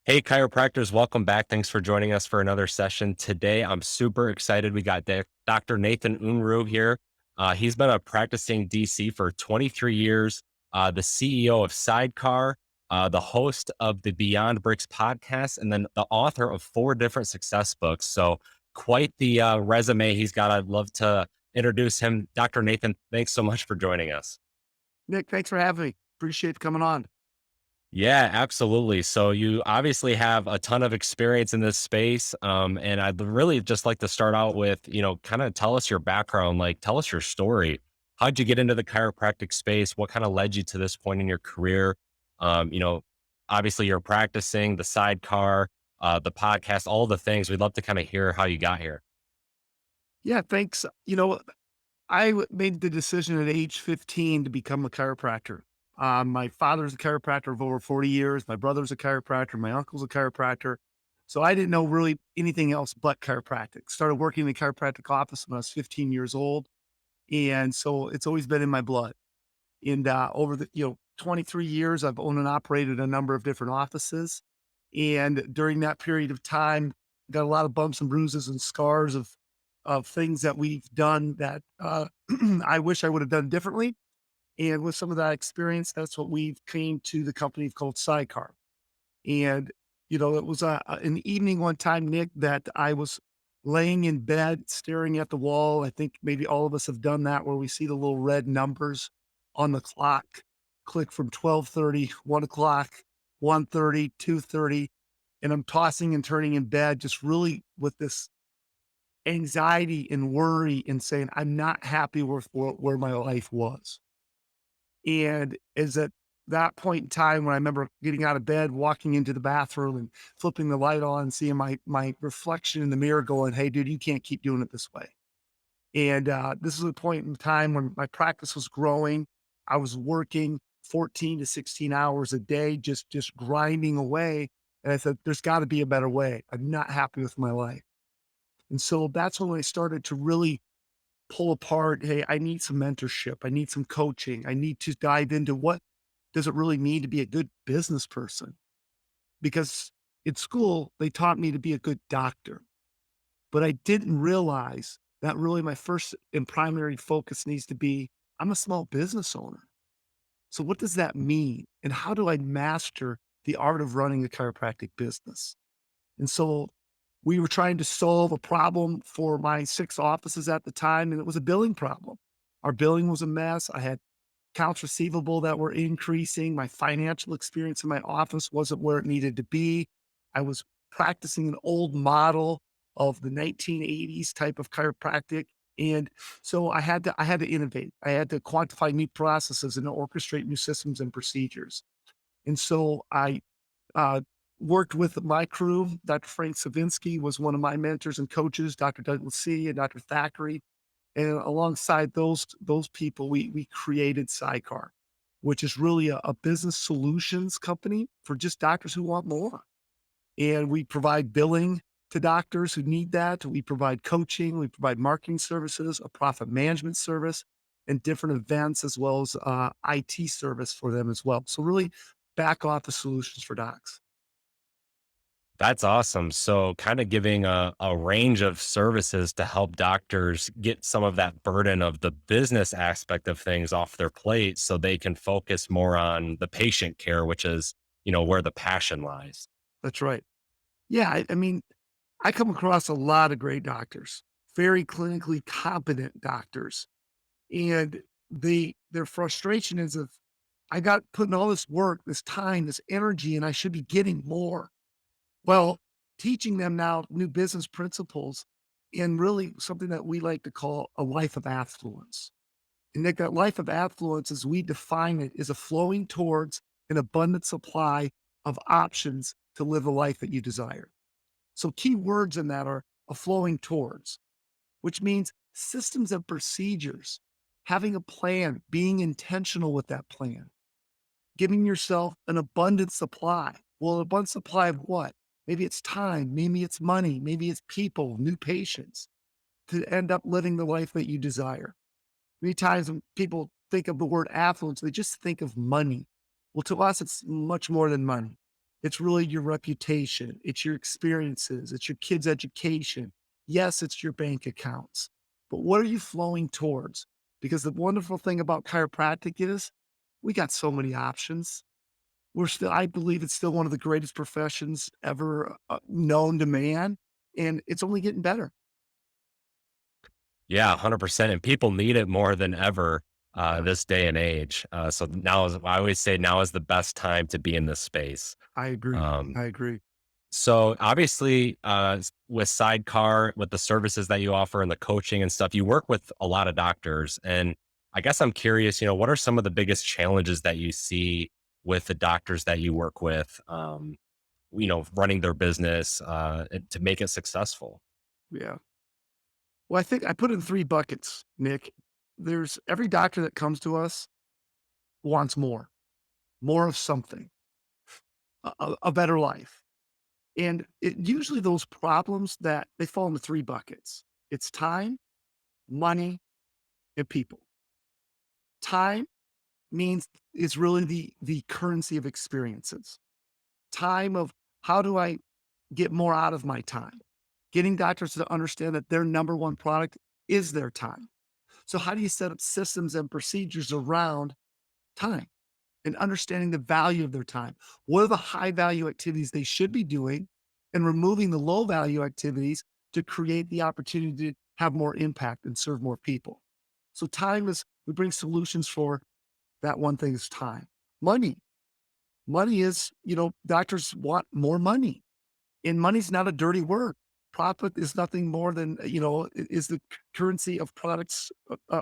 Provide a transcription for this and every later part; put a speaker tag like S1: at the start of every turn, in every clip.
S1: Hey, chiropractors, welcome back. Thanks for joining us for another session today. I'm super excited. We got Dr. Nathan Unruh here. He's been a practicing DC for 23 years, the CEO of SIDECAR, the host of the Beyond Bricks podcast, and then the author of 4 different success books. So, quite the resume he's got. I'd love to introduce him. Dr. Nathan, thanks so much for joining us.
S2: Nick, thanks for having me. Appreciate coming on.
S1: Yeah, absolutely. So you obviously have a ton of experience in this space. And I'd really just like to start out with, kind of tell us your background, like tell us your story. How'd you get into the chiropractic space? What kind of led you to this point in your career? Um, you know, Obviously you're practicing the sidecar, the podcast, all the things. We'd love to kind of hear how you got here.
S2: Yeah, thanks. Made the decision at age 15 to become a chiropractor. My father's a chiropractor of over 40 years. My brother's a chiropractor. My uncle's a chiropractor. So I didn't know really anything else but chiropractic. Started working in the chiropractic office when I was 15 years old. And so it's always been in my blood. And over the 23 years, I've owned and operated a number of different offices. And during that period of time, got a lot of bumps and bruises and scars of things that we've done that I wish I would have done differently. And with some of that experience, that's what we came to the company called Sidecar. And it was an evening one time, Nick, that I was laying in bed staring at the wall. I think maybe all of us have done that, where we see the little red numbers on the clock click from 12:30, 1 o'clock, 1:30, 2:30, and I'm tossing and turning in bed, just really with this anxiety and worry and saying, I'm not happy with where my life was. And is at that point in time when I remember getting out of bed, walking into the bathroom and flipping the light on, seeing my reflection in the mirror going, hey, dude, you can't keep doing it this way. And this is a point in time when my practice was growing. I was working 14 to 16 hours a day, just grinding away. And I said, there's got to be a better way. I'm not happy with my life. And so that's when I started to really pull apart. Hey, I need some mentorship. I need some coaching. I need to dive into what does it really mean to be a good business person? Because in school, they taught me to be a good doctor, but I didn't realize that really my first and primary focus needs to be I'm a small business owner. So, what does that mean? And how do I master the art of running a chiropractic business? And so we were trying to solve a problem for my 6 offices at the time, and it was a billing problem. Our billing was a mess. I had accounts receivable that were increasing. My financial experience in my office wasn't where it needed to be. I was practicing an old model of the 1980s type of chiropractic. And so I had to innovate. I had to quantify new processes and orchestrate new systems and procedures. And so I uh, worked with my crew. Dr. Frank Savinsky was one of my mentors and coaches, Dr. Douglas C. and Dr. Thackeray. And alongside those people, we created Sidecar, which is really a business solutions company for just doctors who want more. And we provide billing to doctors who need that. We provide coaching, we provide marketing services, a profit management service, and different events, as well as IT service for them as well. So really back office solutions for docs.
S1: That's awesome. So, kind of giving a range of services to help doctors get some of that burden of the business aspect of things off their plate so they can focus more on the patient care, which is, where the passion lies.
S2: That's right. Yeah, I mean, I come across a lot of great doctors, very clinically competent doctors, and their frustration is of I got putting all this work, this time, this energy, and I should be getting more. Well, teaching them now new business principles and really something that we like to call a life of affluence. And that life of affluence, as we define it, is a flowing towards an abundant supply of options to live the life that you desire. So key words in that are a flowing towards, which means systems and procedures, having a plan, being intentional with that plan, giving yourself an abundant supply. Well, an abundant supply of what? Maybe it's time, maybe it's money, maybe it's people, new patients to end up living the life that you desire. Many times when people think of the word affluence, they just think of money. Well, to us, it's much more than money. It's really your reputation. It's your experiences. It's your kids' education. Yes, it's your bank accounts. But what are you flowing towards? Because the wonderful thing about chiropractic is we got so many options. I believe it's still one of the greatest professions ever known to man. And it's only getting better.
S1: Yeah, 100%. And people need it more than ever
S2: Yeah,
S1: this day and age. So now is, I always say now is the best time to be in this space.
S2: I agree.
S1: Um,
S2: I agree.
S1: so obviously, with Sidecar, with the services that you offer and the coaching and stuff, you work with a lot of doctors. And I guess I'm curious, what are some of the biggest challenges that you see with the doctors that you work with, running their business to make it successful?
S2: Yeah. Well, I think I put it in three buckets, Nick. There's every doctor that comes to us wants more of something, a better life. And usually those problems that they fall into three buckets. It's time, money, and people. Time means it's really the currency of experiences. Time of how do I get more out of my time? Getting doctors to understand that their number one product is their time. So how do you set up systems and procedures around time and understanding the value of their time? What are the high value activities they should be doing and removing the low value activities to create the opportunity to have more impact and serve more people? So time is we bring solutions for that one thing is time. Money. Money is, doctors want more money. And money's not a dirty word. Profit is nothing more than, is the currency of products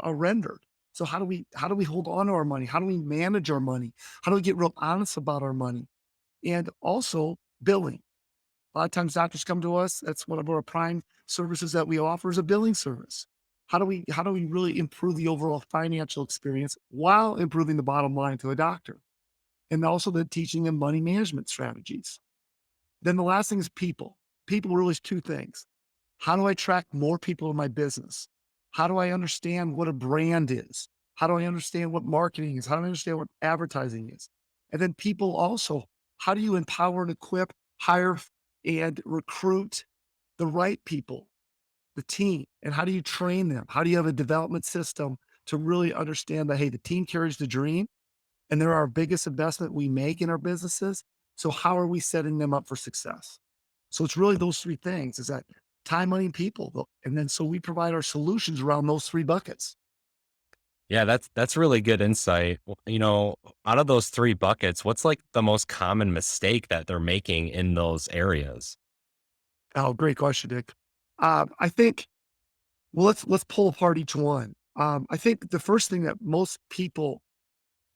S2: rendered. So how do we hold on to our money? How do we manage our money? How do we get real honest about our money? And also billing. A lot of times doctors come to us. That's one of our prime services that we offer is a billing service. How do we really improve the overall financial experience while improving the bottom line to a doctor? And also the teaching them money management strategies. Then the last thing is people. People really is two things. How do I attract more people in my business? How do I understand what a brand is? How do I understand what marketing is? How do I understand what advertising is? And then people also, how do you empower and equip, hire and recruit the right people, the team? And how do you train them? How do you have a development system to really understand that, hey, the team carries the dream and they're our biggest investment we make in our businesses. So how are we setting them up for success? So it's really those three things is that time, money, and people. And then so we provide our solutions around those three buckets.
S1: Yeah, that's really good insight. Out of those 3 buckets, what's like the most common mistake that they're making in those areas?
S2: Oh, great question, Dick. I think well, let's pull apart each one. I think the first thing that most people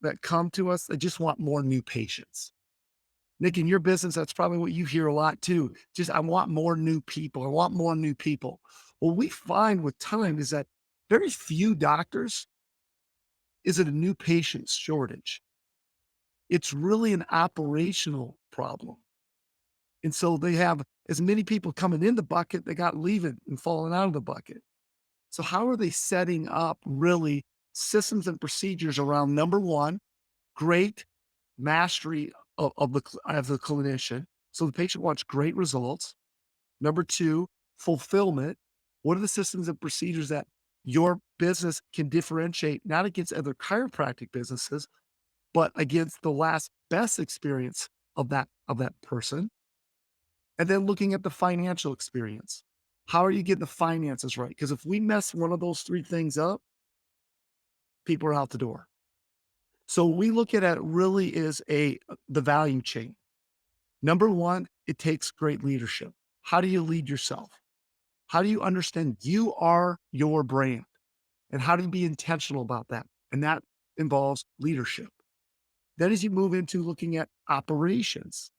S2: that come to us, they just want more new patients. Nick, in your business, that's probably what you hear a lot too. Just, I want more new people. I want more new people. What we find with time is that very few doctors is it a new patient shortage. It's really an operational problem. And so they have as many people coming in the bucket, they got leaving and falling out of the bucket. So how are they setting up really systems and procedures around number one, great mastery of the clinician. So the patient wants great results. Number two, fulfillment. What are the systems and procedures that your business can differentiate not against other chiropractic businesses, but against the last best experience of that person? And then looking at the financial experience. How are you getting the finances right? Because if we mess one of those three things up, people are out the door. So we look at it really is the value chain. Number one, it takes great leadership. How do you lead yourself? How do you understand you are your brand? And how do you be intentional about that? And that involves leadership. Then, as you move into looking at operations,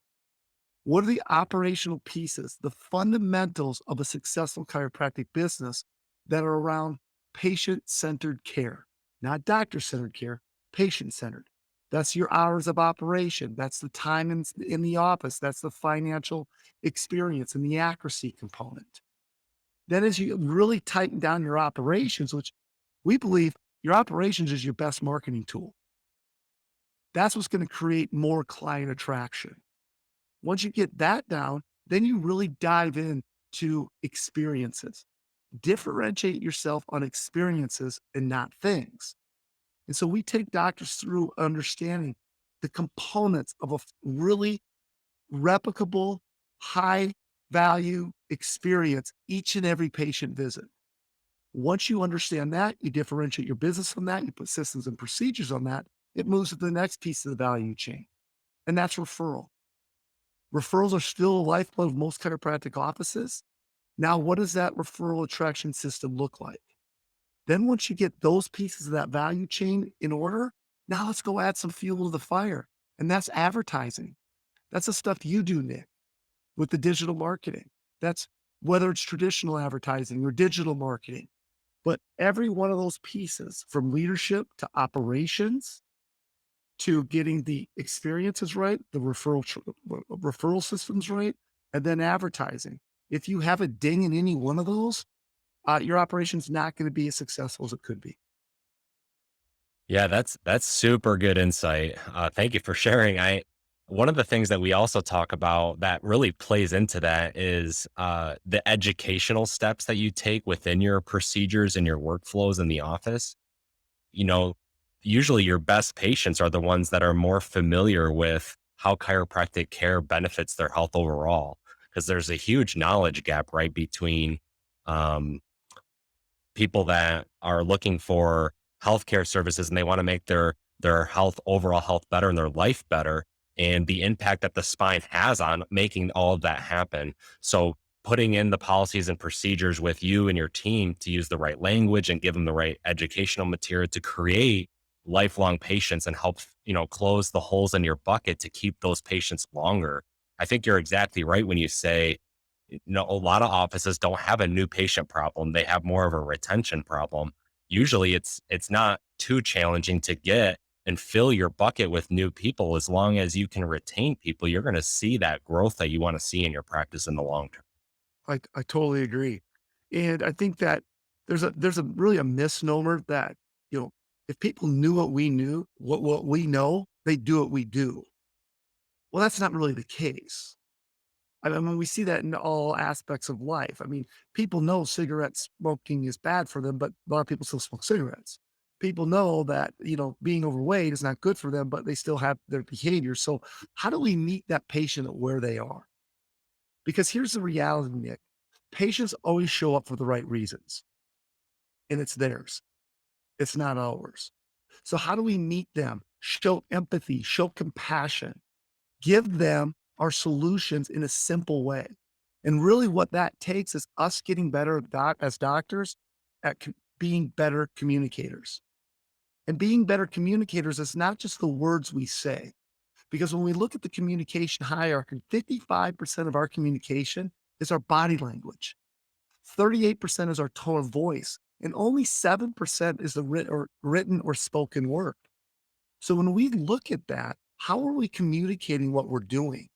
S2: what are the operational pieces, the fundamentals of a successful chiropractic business that are around patient centered care, not doctor centered care, patient centered? That's your hours of operation. That's the time in the office. That's the financial experience and the accuracy component. Then, as you really tighten down your operations, which we believe your operations is your best marketing tool, that's what's going to create more client attraction. Once you get that down, then you really dive in to experiences. Differentiate yourself on experiences and not things. And so we take doctors through understanding the components of a really replicable, high value experience each and every patient visit. Once you understand that, you differentiate your business from that, you put systems and procedures on that, it moves to the next piece of the value chain, and that's referral. Referrals are still a lifeblood of most chiropractic offices. Now, what does that referral attraction system look like? Then, once you get those pieces of that value chain in order, now let's go add some fuel to the fire. And that's advertising. That's the stuff you do, Nick, with the digital marketing. That's whether it's traditional advertising or digital marketing. But every one of those pieces, from leadership to operations to getting the experiences right, the referral systems right, and then advertising. If you have a ding in any one of those, your operation's not going to be as successful as it could be.
S1: Yeah, that's super good insight. Thank you for sharing. I One of the things that we also talk about that really plays into that is the educational steps that you take within your procedures and your workflows in the office. You know, usually your best patients are the ones that are more familiar with how chiropractic care benefits their health overall, because there's a huge knowledge gap right between um, people that are looking for healthcare services and they want to make their health, overall health better and their life better, and the impact that the spine has on making all of that happen. So putting in the policies and procedures with you and your team to use the right language and give them the right educational material to create lifelong patients and help, close the holes in your bucket to keep those patients longer. I think you're exactly right when you say, a lot of offices don't have a new patient problem. They have more of a retention problem. Usually it's not too challenging to get and fill your bucket with new people. As long as you can retain people, you're going to see that growth that you want to see in your practice in the long term.
S2: I totally agree. And I think that there's a really a misnomer that, you know, if people knew what we knew, what we know, they do what we do. Well, that's not really the case. I mean, we see that in all aspects of life. I mean, people know cigarette smoking is bad for them, but a lot of people still smoke cigarettes. People know that, being overweight is not good for them, but they still have their behavior. So how do we meet that patient at where they are? Because here's the reality, Nick. Patients always show up for the right reasons, and it's theirs. It's not ours. So how do we meet them? Show empathy, show compassion, give them our solutions in a simple way. And really what that takes is us getting better as doctors at being better communicators. And being better communicators is not just the words we say, because when we look at the communication hierarchy, 55% of our communication is our body language. 38% is our tone of voice, and only 7% is the written or spoken word. So when we look at that, how are we communicating what we're doing?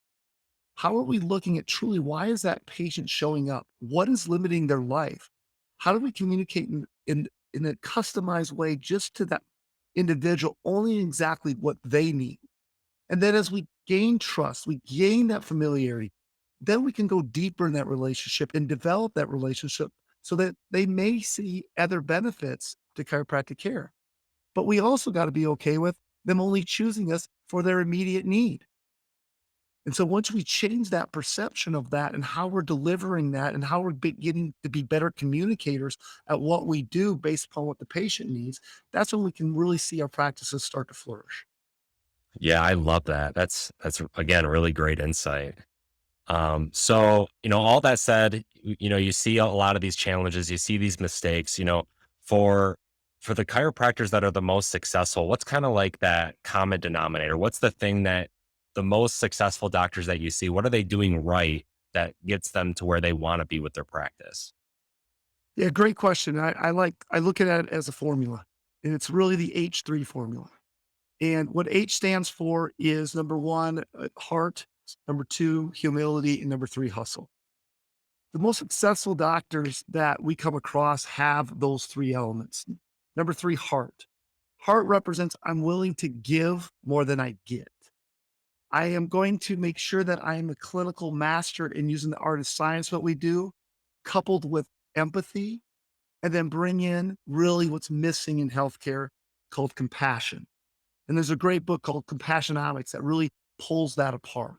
S2: How are we looking at truly why is that patient showing up? What is limiting their life? How do we communicate in a customized way just to that individual, only exactly what they need? And then as we gain trust, we gain that familiarity, then we can go deeper in that relationship and develop that relationship so that they may see other benefits to chiropractic care. But we also got to be okay with them only choosing us for their immediate need. And so once we change that perception of that and how we're delivering that and how we're getting to be better communicators at what we do based upon what the patient needs, that's when we can really see our practices start to flourish.
S1: Yeah, I love that. That's again really great insight. So, all that said, you see a lot of these challenges, you see these mistakes, for for the chiropractors that are the most successful, what's kind of like that common denominator? What's the thing that the most successful doctors that you see, what are they doing right that gets them to where they want to be with their practice?
S2: Yeah, great question. I look at it as a formula, and it's really the H3 formula. And what H stands for is number one, heart, number two, humility, and number three, hustle. The most successful doctors that we come across have those three elements. Number three, heart. Heart represents I'm willing to give more than I get. I am going to make sure that I am a clinical master in using the art of science, what we do, coupled with empathy, and then bring in really what's missing in healthcare called compassion. And there's a great book called Compassionomics that really pulls that apart.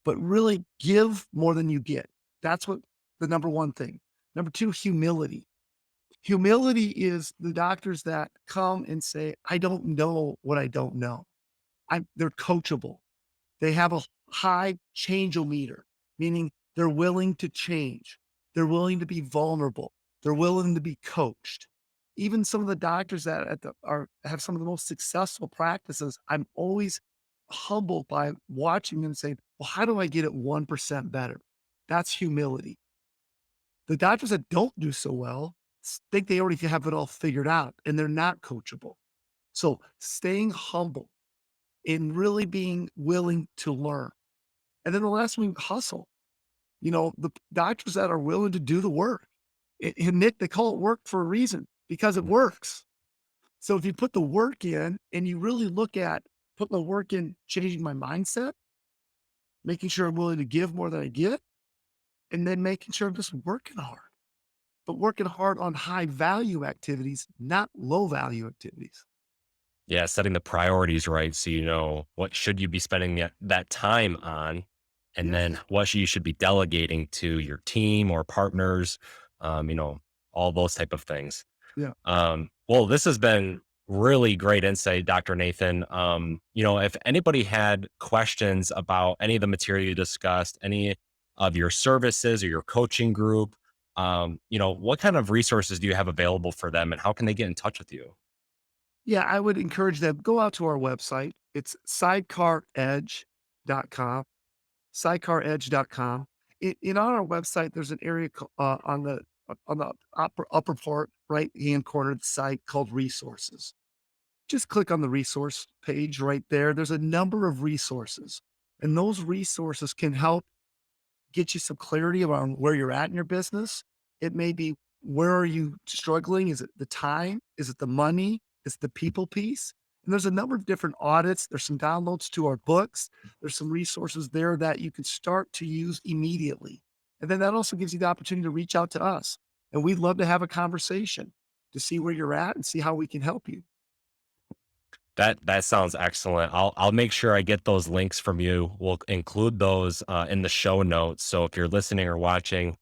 S2: But really give more than you get. That's what the number one thing. Number two, humility. Humility is the doctors that come and say, I don't know what I don't know. They're coachable. They have a high changeometer, meaning they're willing to change. They're willing to be vulnerable. They're willing to be coached. Even some of the doctors that have some of the most successful practices, I'm always humbled by watching them say, well, how do I get it 1% better? That's humility. The doctors that don't do so well think they already have it all figured out and they're not coachable. So staying humble and really being willing to learn. And then the last one, hustle. The doctors that are willing to do the work. And Nick, they call it work for a reason because it works. So if you put the work in and you really look at putting the work in, changing my mindset, making sure I'm willing to give more than I get, and then making sure I'm just working hard, but working hard on high value activities, not low value activities.
S1: Yeah, setting the priorities right so you know what should you be spending that time on, and then
S2: Yes.
S1: you should be delegating to your team or partners, you know, all those type of things.
S2: Yeah.
S1: Well, this has been really great insight, Dr. Nathan. If anybody had questions about any of the material you discussed, any of your services or your coaching group, what kind of resources do you have available for them and how can they get in touch with you?
S2: Yeah. I would encourage them, go out to our website. It's sidecaredge.com, sidecaredge.com. On our website, there's an area on the upper part, right hand corner of the site called resources. Just click on the resource page right there. There's a number of resources, and those resources can help get you some clarity around where you're at in your business. It may be, where are you struggling? Is it the time? Is it the money? Is it the people piece? And there's a number of different audits. There's some downloads to our books. There's some resources there that you can start to use immediately. And then that also gives you the opportunity to reach out to us. And we'd love to have a conversation to see where you're at and see how we can help you.
S1: That sounds excellent. I'll make sure I get those links from you. We'll include those in the show notes. So if you're listening or watching,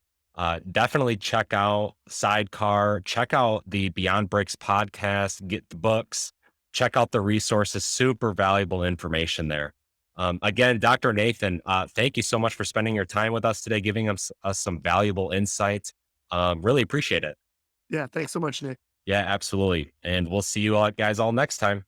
S1: definitely check out Sidecar, check out the Beyond Breaks podcast, get the books, check out the resources. Super valuable information there. Again, Dr. Nathan, thank you so much for spending your time with us today, giving us some valuable insights. Really appreciate it.
S2: Yeah. Thanks so much, Nick.
S1: Yeah, absolutely. And we'll see you all guys all next time.